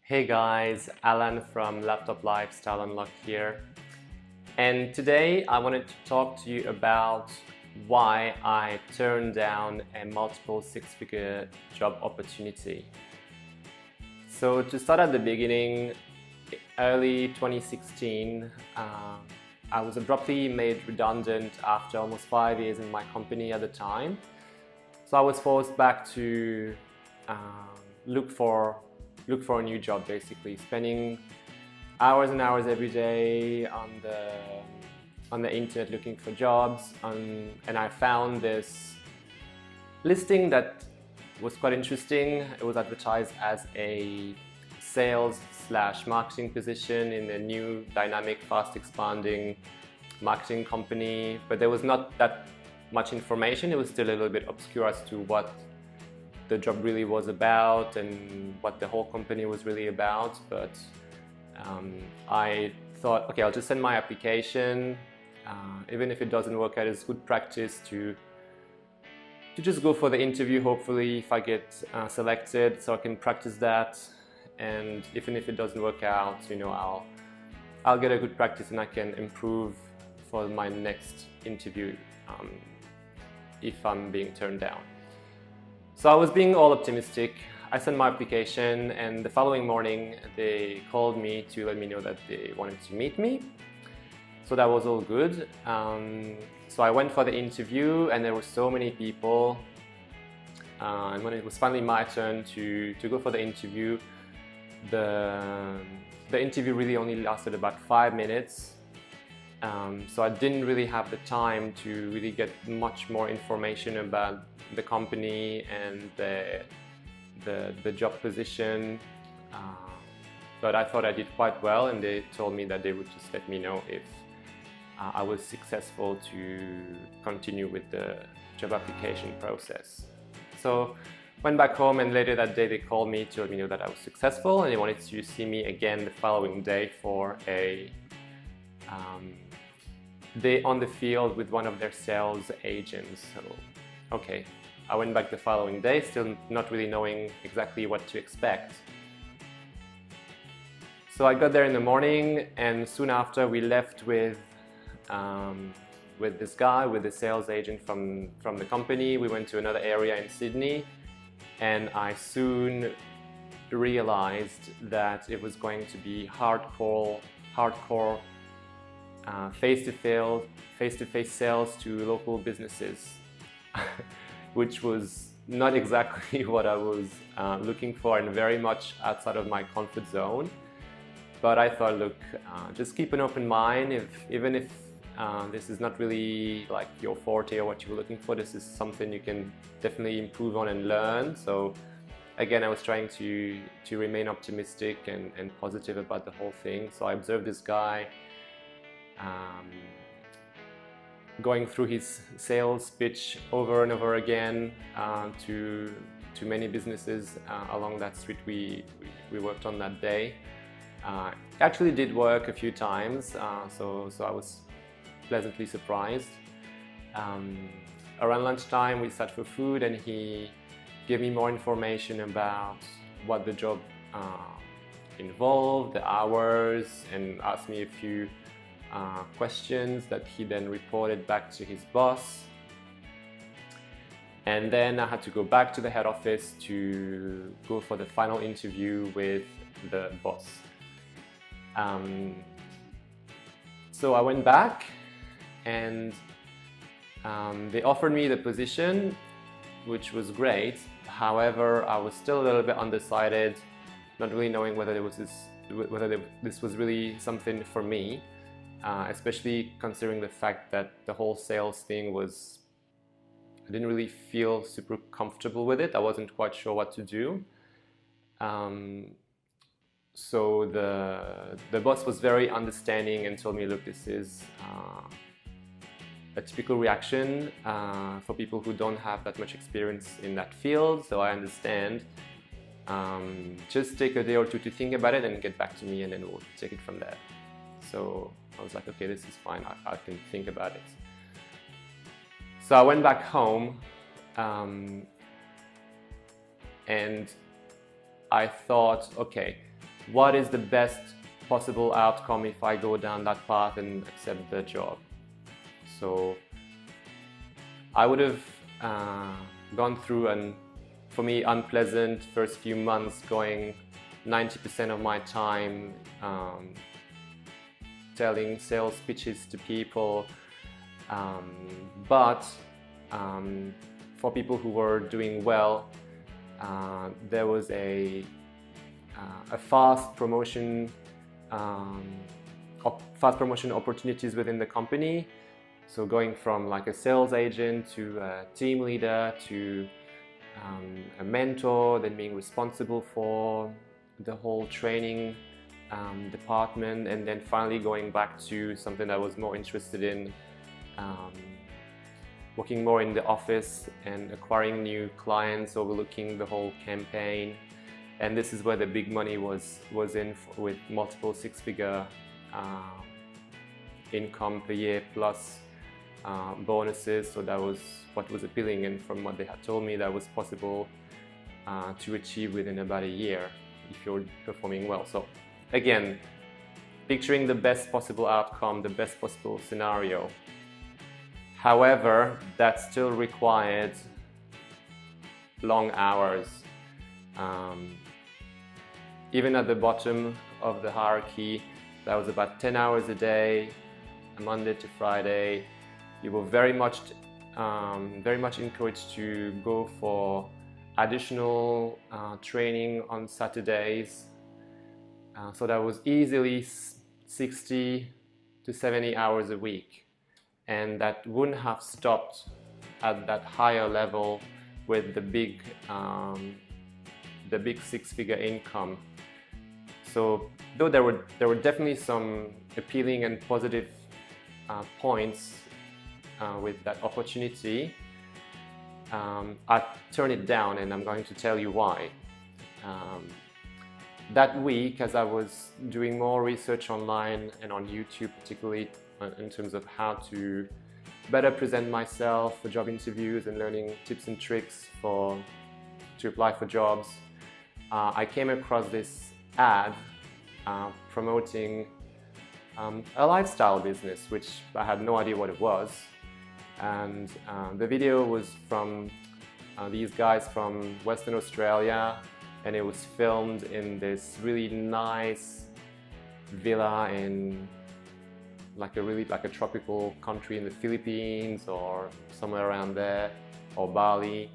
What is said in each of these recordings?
Hey guys, Alan from Laptop Lifestyle Unlock here. And today I wanted to talk to you about why I turned down a multiple six-figure job opportunity. So to start at the beginning, early 2016, I was abruptly made redundant after almost 5 years in my company at the time. So I was forced back to look for a new job, basically, spending hours and hours every day on the internet looking for jobs. And I found this listing that was quite interesting. It was advertised as a sales/marketing position in a new, dynamic, fast expanding marketing company, but there was not that much information. It was still a little bit obscure as to what the job really was about and what the whole company was really about. But I thought, okay, I'll just send my application. Even if it doesn't work out, it's good practice to just go for the interview. Hopefully, if I get selected, so I can practice that. And even if it doesn't work out, I'll get a good practice and I can improve for my next interview if I'm being turned down. So I was being all optimistic. I sent my application, and the following morning they called me to let me know that they wanted to meet me. So that was all good. So I went for the interview, and there were so many people. And when it was finally my turn to go for the interview, the interview really only lasted about 5 minutes. So I didn't really have the time to really get much more information about the company and the job position. But I thought I did quite well, and they told me that they would just let me know if I was successful to continue with the job application process. So went back home, and later that day they called me to let me know that I was successful, and they wanted to see me again the following day for a day on the field with one of their sales agents. So, okay, I went back the following day, still not really knowing exactly what to expect. So I got there in the morning, and soon after we left with this guy, with the sales agent from the company. We went to another area in Sydney, and I soon realized that it was going to be hardcore face-to-face sales to local businesses, which was not exactly what I was looking for, and very much outside of my comfort zone. But I thought, look, just keep an open mind. Even if this is not really like your forte or what you were looking for, this is something you can definitely improve on and learn. So again, I was trying to remain optimistic and positive about the whole thing. So I observed this guy going through his sales pitch over and over again to many businesses along that street we worked on that day. It actually did work a few times, so I was pleasantly surprised. Around lunchtime we sat for food, and he gave me more information about what the job involved, the hours, and asked me a few questions that he then reported back to his boss. And then I had to go back to the head office to go for the final interview with the boss. So I went back, and they offered me the position, which was great. However, I was still a little bit undecided, not really knowing whether this was really something for me. Especially considering the fact that the whole sales thing I didn't really feel super comfortable with it. I wasn't quite sure what to do. So the boss was very understanding and told me, look, this is a typical reaction for people who don't have that much experience in that field, so I understand. Just take a day or two to think about it and get back to me, and then we'll take it from there. So I was like, okay, this is fine, I can think about it. So I went back home, and I thought, okay, what is the best possible outcome if I go down that path and accept the job. So I would have gone through an, for me, unpleasant first few months, going 90% of my time telling sales pitches to people, but for people who were doing well, there was a fast promotion opportunities within the company. So going from like a sales agent to a team leader to a mentor, then being responsible for the whole training department, and then finally going back to something I was more interested in, working more in the office and acquiring new clients, overlooking the whole campaign. And this is where the big money was in, with multiple six-figure income per year plus bonuses. So that was what was appealing, and from what they had told me, that was possible to achieve within about a year if you're performing well. So again, picturing the best possible outcome, the best possible scenario. However, that still required long hours. Even at the bottom of the hierarchy, that was about 10 hours a day, Monday to Friday. You were very much encouraged to go for additional training on Saturdays. So that was easily 60 to 70 hours a week. And that wouldn't have stopped at that higher level with the big six-figure income. So though there were definitely some appealing and positive points with that opportunity, I turned it down, and I'm going to tell you why. That week, as I was doing more research online and on YouTube, particularly in terms of how to better present myself for job interviews and learning tips and tricks to apply for jobs, I came across this ad promoting a lifestyle business, which I had no idea what it was. And the video was from these guys from Western Australia, and it was filmed in this really nice villa in like a tropical country in the Philippines or somewhere around there, or Bali.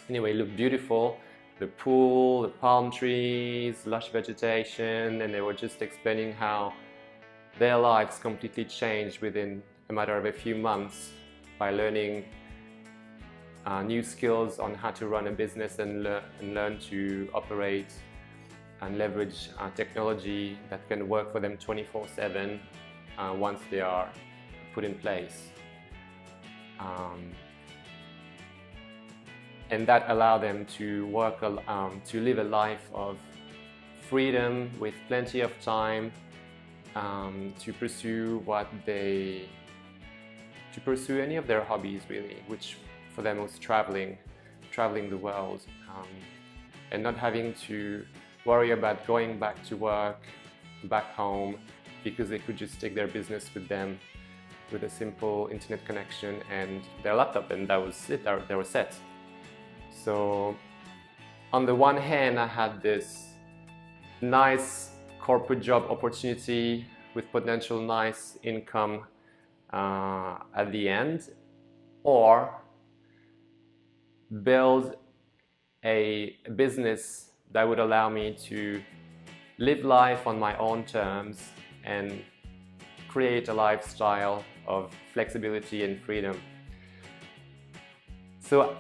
Anyway, it looked beautiful. The pool, the palm trees, lush vegetation, and they were just explaining how their lives completely changed within a matter of a few months by learning new skills on how to run a business and learn to operate and leverage technology that can work for them 24/7 once they are put in place. And that allowed them to work, to live a life of freedom with plenty of time to pursue any of their hobbies, really, which for them was traveling the world, and not having to worry about going back to work, back home, because they could just take their business with them with a simple internet connection and their laptop, and that was it, they were set. So on the one hand, I had this nice corporate job opportunity with potential nice income at the end, or build a business that would allow me to live life on my own terms and create a lifestyle of flexibility and freedom. So,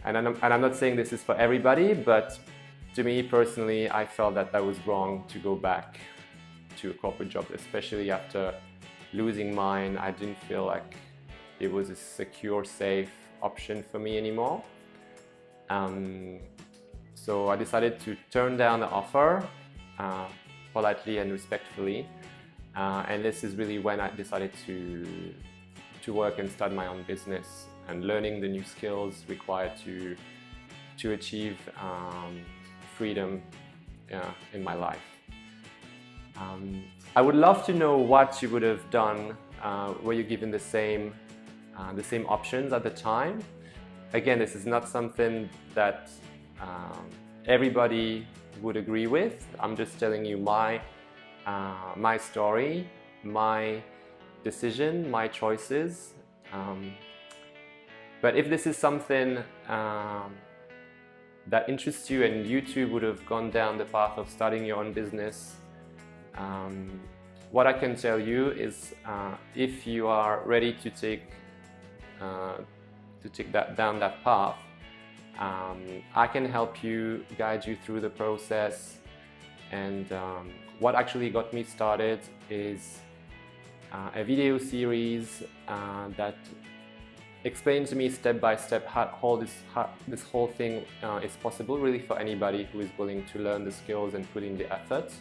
and I'm not saying this is for everybody, but to me personally, I felt that was wrong to go back to a corporate job, especially after losing mine. I didn't feel like it was a secure, safe option for me anymore. So I decided to turn down the offer politely and respectfully. And this is really when I decided to work and start my own business and learning the new skills required to achieve freedom in my life. I would love to know what you would have done. Were you given the same options at the time? Again, this is not something that everybody would agree with. I'm just telling you my story, my decision, my choices. But if this is something that interests you and you too would have gone down the path of starting your own business, what I can tell you is if you are ready to take down that path, I can help you, guide you through the process. And what actually got me started is a video series that explains to me step by step how this whole thing is possible, really, for anybody who is willing to learn the skills and put in the effort.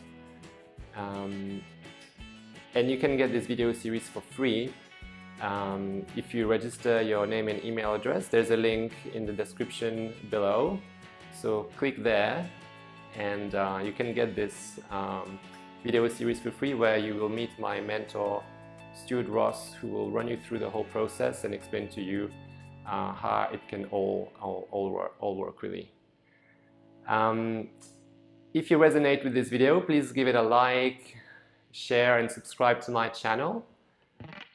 And you can get this video series for free if you register your name and email address. There's a link in the description below, so click there and you can get this video series for free, where you will meet my mentor Stuart Ross, who will run you through the whole process and explain to you how it can all work really. If you resonate with this video, please give it a like, share and subscribe to my channel,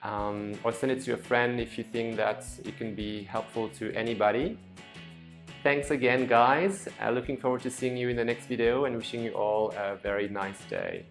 or send it to a friend if you think that it can be helpful to anybody. Thanks again, guys. Looking forward to seeing you in the next video and wishing you all a very nice day.